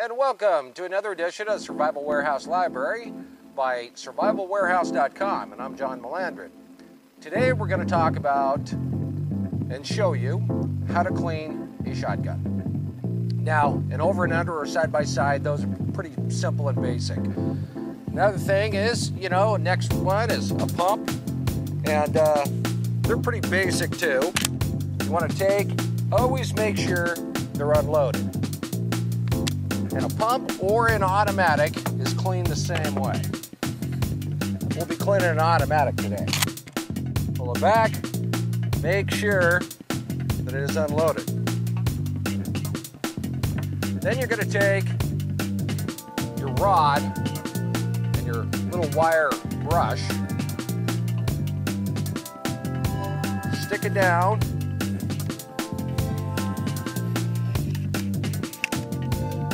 and welcome to another edition of Survival Warehouse Library by survivalwarehouse.com, and I'm John Milandred. Today we're going to talk about and show you how to clean a shotgun. Now, an over and under or side by side, those are pretty simple and basic. Another thing is, next one is a pump, and they're pretty basic too. You want to always make sure they're unloaded. And a pump or an automatic is cleaned the same way. We'll be cleaning an automatic today. Pull it back, make sure that it is unloaded. Then you're going to take your rod and your little wire brush, stick it down,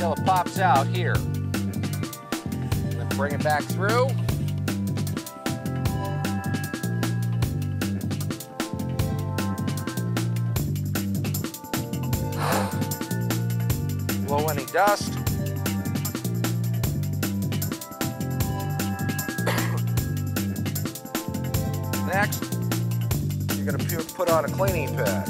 until it pops out here. Then bring it back through. Blow any dust. Next, you're going to put on a cleaning pad.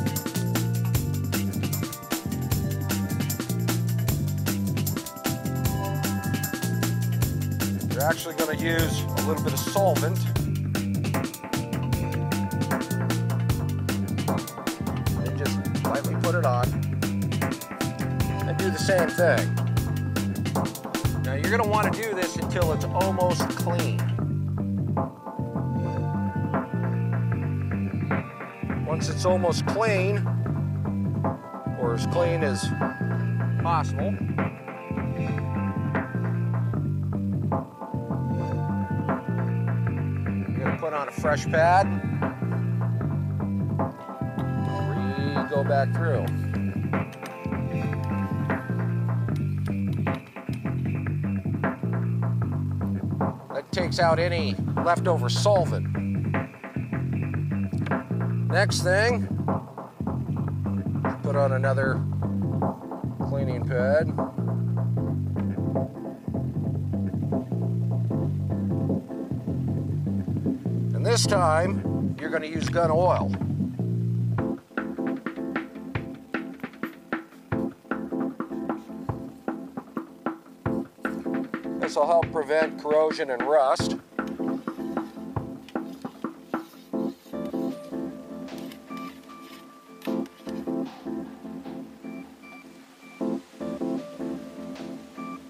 You're actually going to use a little bit of solvent. And just lightly put it on. And do the same thing. Now you're going to want to do this until it's almost clean. Once it's almost clean, or as clean as possible, put on a fresh pad, go back through. That takes out any leftover solvent. Next thing, put on another cleaning pad. And this time, you're going to use gun oil. This will help prevent corrosion and rust.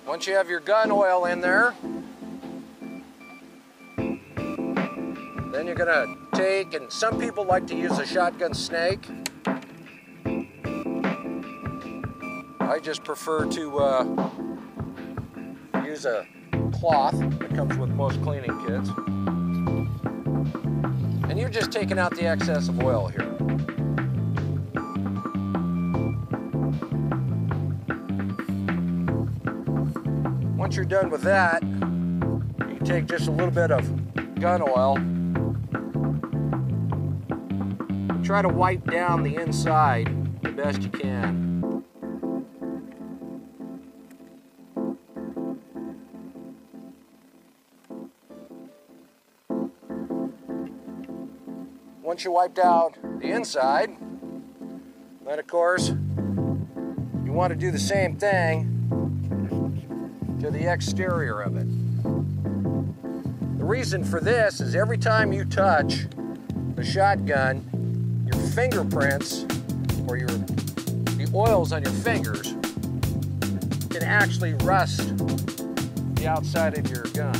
Once you have your gun oil in there, then you're gonna take, and some people like to use a shotgun snake. I just prefer to use a cloth that comes with most cleaning kits. And you're just taking out the excess of oil here. Once you're done with that, you take just a little bit of gun oil. Try to wipe down the inside the best you can. Once you wiped out the inside, then of course, you want to do the same thing to the exterior of it. The reason for this is every time you touch the shotgun, your fingerprints or the oils on your fingers can actually rust the outside of your gun.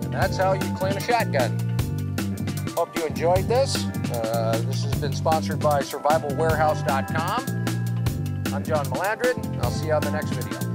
And that's how you clean a shotgun. Hope you enjoyed this. This has been sponsored by survivalwarehouse.com. I'm John Milandred. I'll see you on the next video.